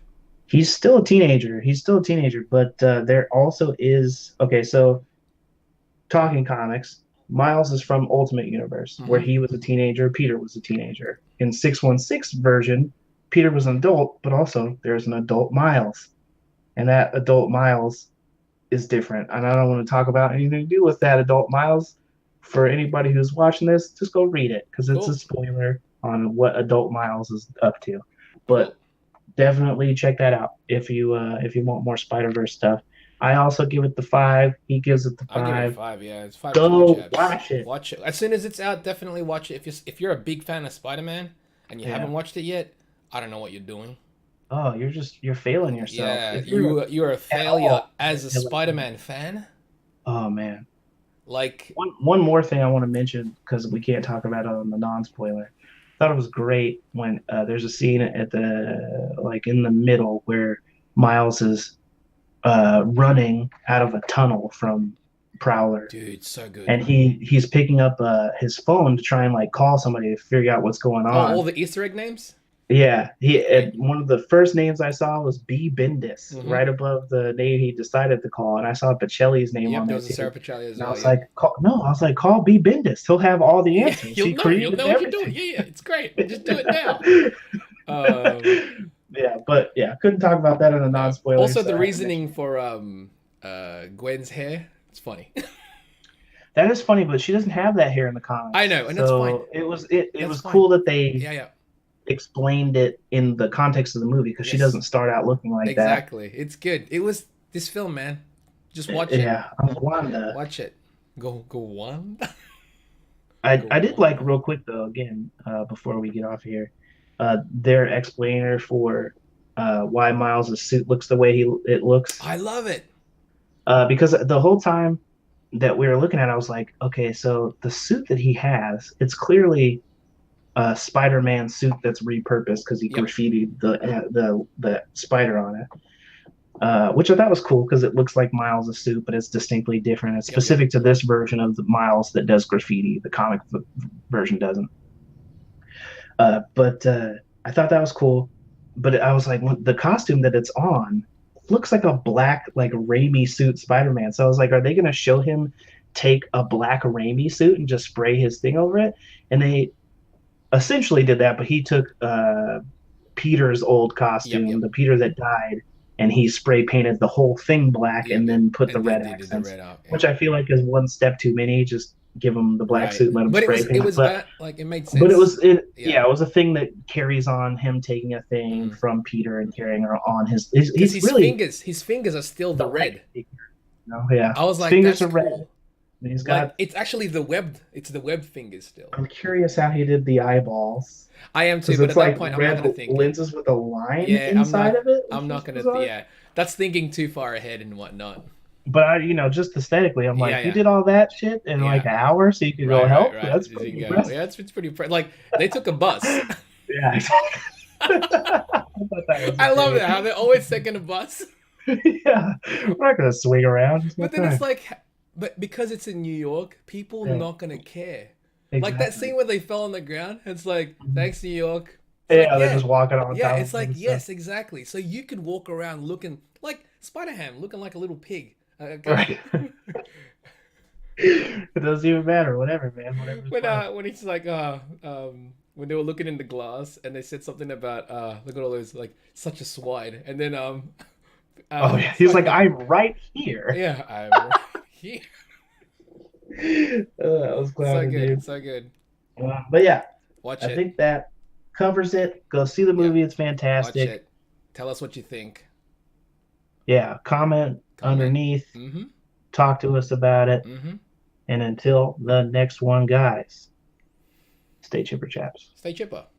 he's still a teenager. He's still a teenager, but there also is okay. So talking comics, Miles is from Ultimate Universe, where Mm-hmm. he was a teenager. Peter was a teenager. In 616 version, Peter was an adult, but also there's an adult Miles, and that adult Miles is different. And I don't want to talk about anything to do with that adult Miles. For anybody who's watching this, just go read it because it's a Cool. spoiler on what adult Miles is up to. Cool. But definitely check that out if you want more Spider Verse stuff. I also give it the 5. He gives it the I'll give it a 5. 5. Yeah, it's 5 Chamba Go Chaps. watch it. Watch it as soon as it's out. Definitely watch it. If you're a big fan of Spider Man and you Yeah. haven't watched it yet, I don't know what you're doing. Oh, you're failing yourself. Yeah, If you're you're a at failure all, as a Spider Man fan. oh man. Like, One more thing I want to mention because we can't talk about it on the non-spoiler. Thought it was great when there's a scene at the like in the middle where Miles is running out of a tunnel from Prowler, dude, so good. and he's picking up his phone to try and like call somebody to figure out what's going Oh, all on. the Easter egg names. Yeah, Great. one of the first names I saw was B. Bendis, Mm-hmm. right above the name he decided to call, and I saw Pacelli's name Yep, on there there was a Sarah too. Pacelli as And I well. was Yep. like, no, I was like, call B. Bendis. He'll have all the Yeah, answers. you'll He know. You'll created know what you're doing. everything. Yeah, yeah, it's great. Just do it now. Um, Yeah, but yeah, couldn't talk about that in a no. non-spoiler, Also, so the I had to mention reasoning it. for Gwen's hair. It's funny. That is funny, but she doesn't have that hair in the I comics. know, and that's fine. So it That's was fine. cool that they Yeah, yeah. explained it in the context of the movie because she Yes. doesn't start out looking like that. Exactly. It's good. It was this film, man. Just watch it. Yeah, I'm Wanda. Watch it. Go on. Go I did like on. real quick though again before we get off here, their explainer for why Miles' suit looks the way it looks. I love it. Because the whole time that we were looking at, it, I was like, okay, so the suit that he has, it's clearly a Spider-Man suit that's repurposed because he Yep. graffitied the spider on it. Which I thought was cool because it looks like Miles' suit, but it's distinctly different. It's Yep. Yep. specific to this version of the Miles that does graffiti. The comic version doesn't. But I thought that was cool. But I was like, the costume that it's on looks like a black, like Raimi suit Spider-Man. So I was like, are they going to show him take a black Raimi suit and just spray his thing over it? And they essentially did that, but he took Peter's old Yep. costume, Yep. the Peter that died, and he spray painted the whole thing black Yep. and Yep. then put the And then red they did the accents, red out. which Yeah. I feel like is one step too many. Just give him the black Right. suit and let him But spray it paint. was like it made But sense. yeah, Yeah. it was a thing that carries on him taking a thing Mm. from Peter and carrying her on Because he's really his fingers are still the the right red. figure, yeah. I was His like, fingers that's are red. cool. And he's Like got. it's actually the webbed. It's the webbed fingers still. I'm curious how he did the eyeballs I am too, because but it's at that like point, I'm not red gonna think it. lenses with a line Yeah, inside of it, I'm which not was gonna. bizarre. Yeah, that's thinking too far ahead and whatnot. But just aesthetically, I'm Yeah, like, you yeah, did all that shit in like yeah. an hour so you could go Right, right, help? right. That's There pretty you go. impressive. Yeah, it's pretty. Like they took a bus. Yeah, exactly. I thought that was I love great. that how they're always taking a bus. Yeah, we're not gonna swing around. It's But not then it's time. like, but because it's in New York, people Yeah, not gonna care. Like that exactly. scene where they fell on the ground. It's like, thanks, New York. It's like, Yeah, they're yeah, just walking on yeah. top It's of them like, and stuff. yes, exactly. So you could walk around looking like Spider Ham, looking like a little pig. Okay. Right. It doesn't even matter. Whatever, man. Whatever's fine. When he's like when they were looking in the glass and they said something about look at all those like such a swine and then Oh yeah. He's like, fucking I'm right here. yeah, I'm right here. That was So clever, good, dude. so good. But yeah, Watch I it. think that covers it. Go see the Yeah, movie. It's watch fantastic. it. Tell us what you think. Yeah, comment Comment. underneath. Mm-hmm. Talk to us about it. Mm-hmm. And until the next one, guys, stay chipper chaps. Stay chipper.